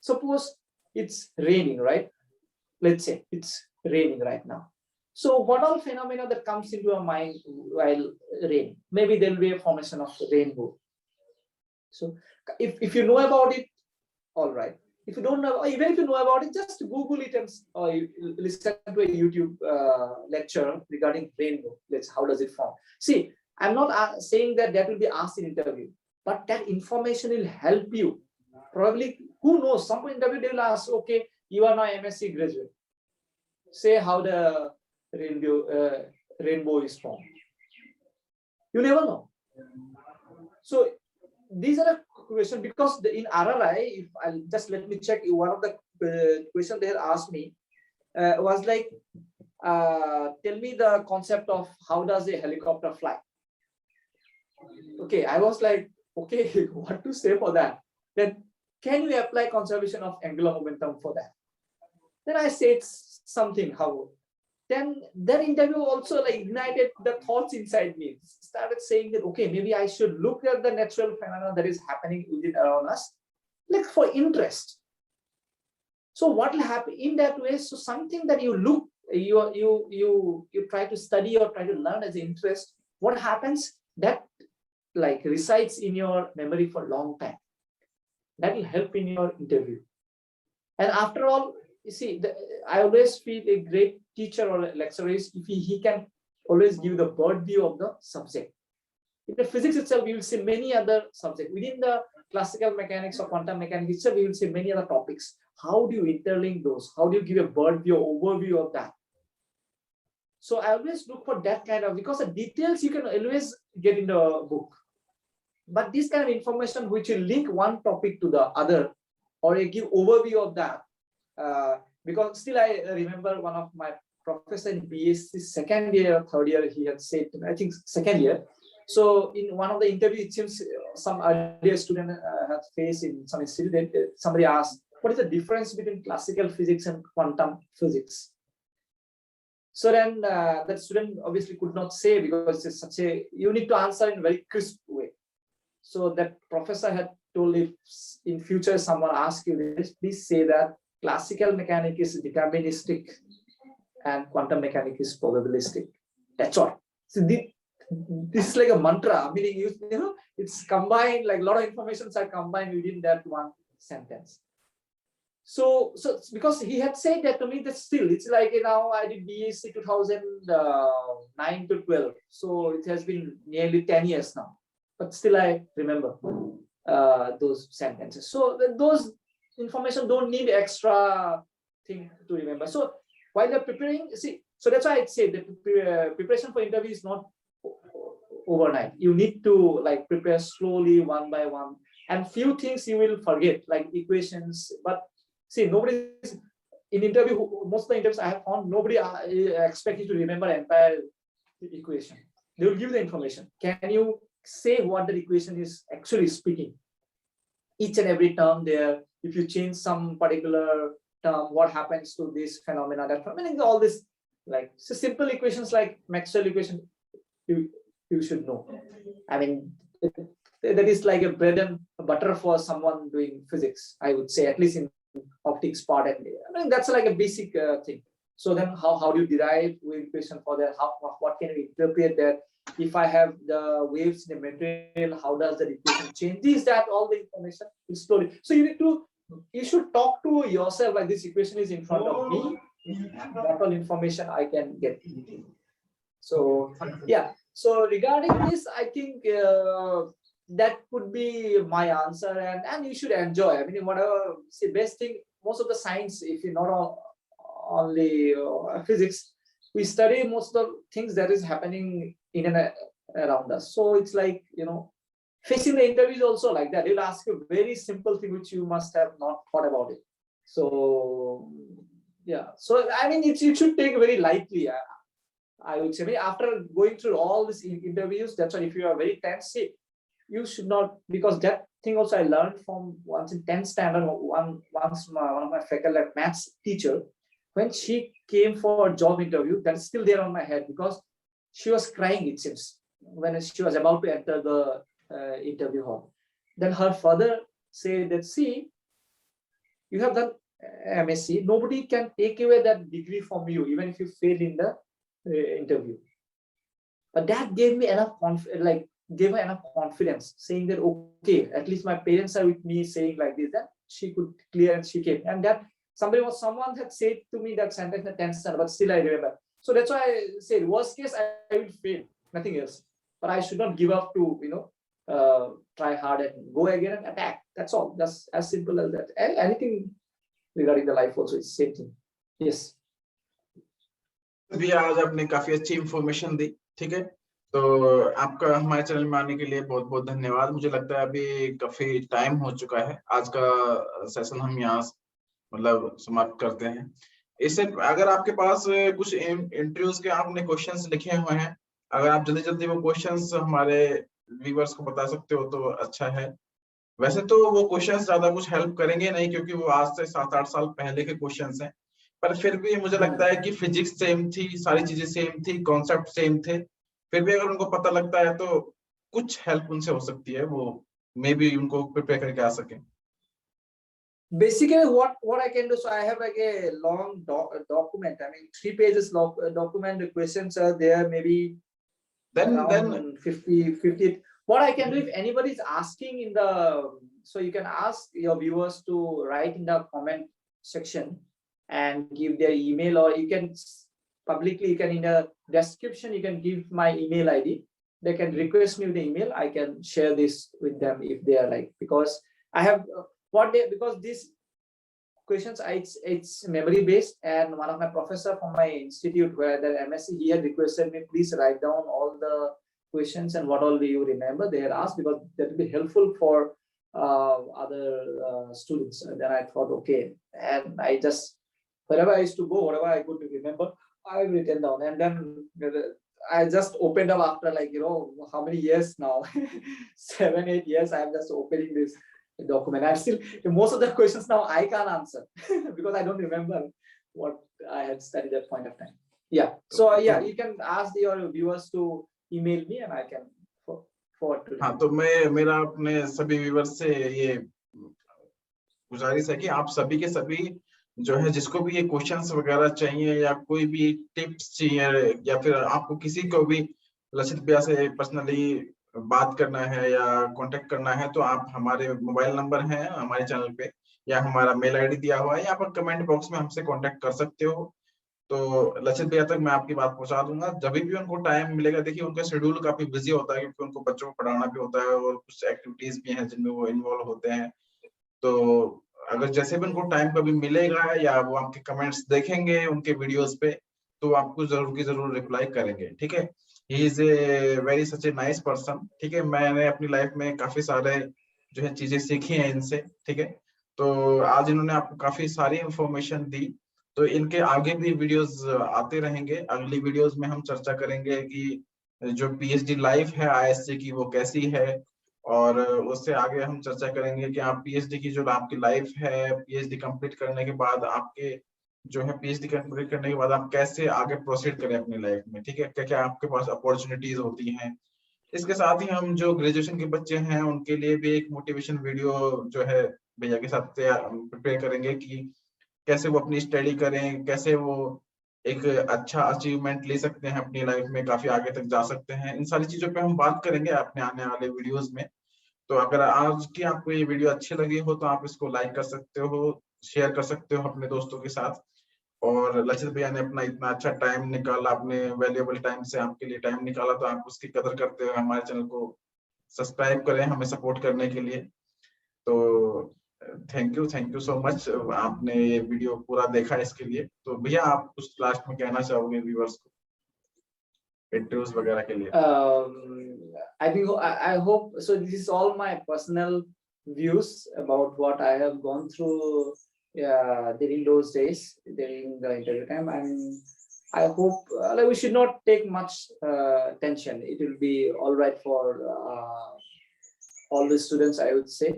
suppose it's raining, right? Let's say it's raining right now. So what all phenomena that comes into your mind while raining? Maybe there will be a formation of rainbow. So if you know about it, all right. If you don't know, even if you know about it, just Google it and or you listen to a YouTube lecture regarding rainbow. How does it form? See, I'm not saying that will be asked in interview, but that information will help you. Probably, who knows? Some interview they will ask, okay, you are now MSc graduate. Say how the rainbow is formed. You never know. So these are the questions, because in RRI, if I'll just let me check, one of the questions they had asked me was like, tell me the concept of how does a helicopter fly. Okay, I was like, okay, what to say for that? Then can you apply conservation of angular momentum for that? Then I said something how. Then that interview also like ignited the thoughts inside me. Started saying that, okay, maybe I should look at the natural phenomena that is happening within around us, like for interest. So what will happen in that way? So something that you look, you try to study or try to learn as an interest, what happens? That like resides in your memory for a long time. That will help in your interview. And after all, you see, I always feel a great teacher or lecturer is if he can always give the broad view of the subject. In the physics itself, we will see many other subjects. Within the classical mechanics or quantum mechanics itself, we will see many other topics. How do you interlink those? How do you give a broad view, overview of that? So I always look for that kind of, because the details you can always get in the book. But this kind of information which will link one topic to the other, or a give overview of that, because still I remember one of my professor in PhD second year, third year, he had said, I think second year. So in one of the interviews, it seems some earlier student had faced in some institute, somebody asked, what is the difference between classical physics and quantum physics? So then that student obviously could not say, because it's such a, you need to answer in a very crisp way. So that professor had told, if in future someone asks you this, please say that classical mechanics is deterministic and quantum mechanics is probabilistic. That's all. So this is like a mantra, meaning you know it's combined, like a lot of informations are combined within that one sentence. So because he had said that to me, that still it's like, you know, I did BSc 2009 to 12, so it has been nearly 10 years now, but still I remember those sentences. So those information don't need extra thing to remember. So while you're preparing, see, so that's why I'd say the preparation for interview is not overnight. You need to like prepare slowly, one by one, and few things you will forget, like equations. But see, nobody in interview, most of the interviews I have found, nobody expect you to remember entire equation. They will give the information. Can you say what the equation is actually speaking? Each and every term there, if you change some particular term, what happens to this phenomena, that phenomena, all this, like, so simple equations like Maxwell equation, you should know. I mean, that is like a bread and butter for someone doing physics, I would say, at least in optics part. And I mean, that's like a basic thing. So then how do you derive wave equation for that? What can we interpret that? If I have the waves in the material, how does the equation change? This, that, all the information is stored. So you should talk to yourself like this equation is in front of me. That all information I can get. So yeah. So regarding this, I think that could be my answer, and you should enjoy. I mean, whatever. See, best thing, most of the science, if you're not only physics, we study most of the things that is happening in and around us. So it's like, facing the interviews also like that. They'll ask you a very simple thing which you must have not thought about it. So yeah. So I mean, it should take very lightly. I would say, after going through all these interviews, that's why if you are very tense, you should not, because that thing also I learned from once in 10th standard. One of my faculty maths teacher, when she came for a job interview, that's still there on my head, because she was crying, it seems, when she was about to enter the interview hall. Then her father said that, see, you have done MSc, nobody can take away that degree from you, even if you fail in the interview. But that gave me enough gave her enough confidence, saying that, okay, at least my parents are with me, saying like this, that she could clear, and she came. And that someone had said to me that sentence in the 10th standard, but still I remember. So that's why I said, worst case, I will fail, nothing else. But I should not give up to, try hard and go again and attack. That's all. That's as simple as that. And anything regarding the life also is same thing. Yes. भी आज आपने काफी अच्छी information दी, ठीक है। तो आपका हमारे चैनल में आने के लिए बहुत बहुत धन्यवाद। मुझे लगता है अभी काफी टाइम हो चुका है, आज का सेशन हम यहाँ मतलब समाप्त करते हैं। इससे अगर आपके पास कुछ इंटरव्यूज के आपने क्वेश्चंस लिखे हुए हैं, अगर आप जल्दी जल्दी वो क्वेश्चंस हमारे व्यूअर्स को बता सकते हो तो अच्छा है। वैसे तो वो क्वेश्चंस ज्यादा कुछ हेल्प करेंगे नहीं, क्योंकि वो आज से 7-8 साल पहले के क्वेश्चंस हैं, पर फिर भी मुझे लगता है कि फिजिक्स सेम थी, सारी चीजें सेम थी, कॉन्सेप्ट सेम थे, फिर भी अगर उनको पता लगता है तो कुछ हेल्प उनसे हो सकती है, वो मे बी उनको प्रिपेयर करके आ सके। Basically, what I can do, so I have like a long document. I mean, 3 pages document. The questions are there, maybe then 50. What I can do, if anybody is asking in the, so you can ask your viewers to write in the comment section and give their email, or you can publicly, you can in the description, you can give my email ID. They can request me with the email. I can share this with them if they are like, because I have because these questions, it's memory based, and one of my professor from my institute where the MSc, he had requested me, please write down all the questions and what all do you remember they had asked, because that will be helpful for other students. And then I thought, okay, and I just, wherever I used to go, whatever I could remember, I've written down. And then I just opened up after like, how many years now, 7-8 years, I'm just opening this document. I'm still, most of the questions now I can't answer because I don't remember what I had studied at that point of time. Yeah. So yeah, you can ask your viewers to email me and I can forward to them. हाँ, तो मेरा अपने सभी viewers से ये गुजारिश है कि आप सभी के सभी जो है, जिसको भी ये क्वेश्चंस वगैरह चाहिए या कोई भी टिप्स चाहिए, या फिर आपको किसी को भी लचित भैया से पर्सनली बात करना है या कांटेक्ट करना है, तो आप हमारे मोबाइल नंबर है हमारे चैनल पे, या हमारा मेल आईडी दिया हुआ है, या आप कमेंट बॉक्स में हमसे कांटेक्ट कर सकते हो। तो लचित भैया तक मैं आपकी बात पहुंचा दूंगा जब भी उनको टाइम मिलेगा। देखिए, उनका शेड्यूल काफी बिजी होता है, क्योंकि उनको बच्चों को पढ़ाना भी होता है और कुछ एक्टिविटीज भी हैं जिनमें वो इन्वॉल्व होते हैं। तो अगर जैसे भी उनको टाइम कभी मिलेगा या वो आपके कमेंट्स देखेंगे उनके वीडियोस पे, तो आपको जरूर की जरूर रिप्लाई करेंगे, ठीक है। He is a very such a nice person, ठीक है। मैंने अपनी लाइफ में काफी सारे जो है चीजें सीखी हैं इनसे, ठीक है। तो आज इन्होंने आपको काफी सारी इंफॉर्मेशन दी, तो इनके आगे भी वीडियोस आते रहेंगे। अगली वीडियोस में हम चर्चा करेंगे कि जो पीएचडी लाइफ है आईआईएससी की वो कैसी है, और उससे आगे हम चर्चा करेंगे कि आप पीएचडी की जो आपकी लाइफ है, पीएचडी कंप्लीट करने के बाद आपके जो है पीएचडी कंप्लीट करने के बाद आप कैसे आगे प्रोसीड करें अपनी लाइफ में, ठीक है। क्या क्या आपके पास अपॉर्चुनिटीज होती हैं, इसके साथ ही हम जो ग्रेजुएशन के बच्चे हैं उनके लिए भी एक मोटिवेशन वीडियो जो है भैया के साथ प्रिपेयर करेंगे कि कैसे वो अपनी स्टडी करें, कैसे वो एक अच्छा अचीवमेंट ले सकते हैं अपनी लाइफ में, काफी आगे तक जा सकते हैं। इन सारी चीजों पे हम बात करेंगे अपने आने वाले वीडियोस में। तो अगर आज की आपको ये वीडियो अच्छी लगी हो तो आप इसको लाइक कर सकते हो, शेयर कर सकते हो अपने दोस्तों के साथ। और लचित भैया ने अपना इतना अच्छा टाइम निकाला, अपने वैल्यूएबल टाइम से आपके लिए टाइम निकाला, तो आप उसकी कदर करते हुए हमारे चैनल को सब्सक्राइब करें हमें सपोर्ट करने के लिए। तो थैंक यू सो मच, आपने ये वीडियो पूरा देखा इसके लिए। तो भैया आप कुछ लास्ट में कहना चाहोगे व्यूअर्स को, इंटरव्यूज वगैरह के लिए? I think I hope so. This is all my personal views about what I have gone through during those days, during the interview time, and I hope like we should not take much tension. It will be all right for all the students, I would say.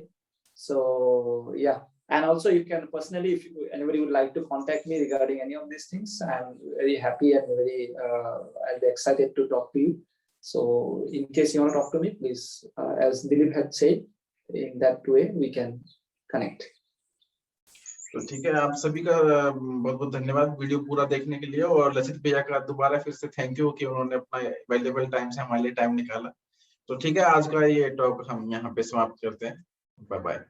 So yeah, and also you can personally, if anybody would like to contact me regarding any of these things, I'm very happy and very I'll be excited to talk to you. So in case you want to talk to me, please, as Dilip had said, in that way we can connect. तो ठीक है, आप सभी का बहुत बहुत धन्यवाद video पूरा देखने के लिए। और लचित भैया का दोबारा फिर से थैंक यू कि उन्होंने अपना वैल्यूएबल टाइम से हमारे लिए टाइम निकाला। तो ठीक है, आज का ये टॉक हम यहाँ पे समाप्त करते हैं। Bye bye.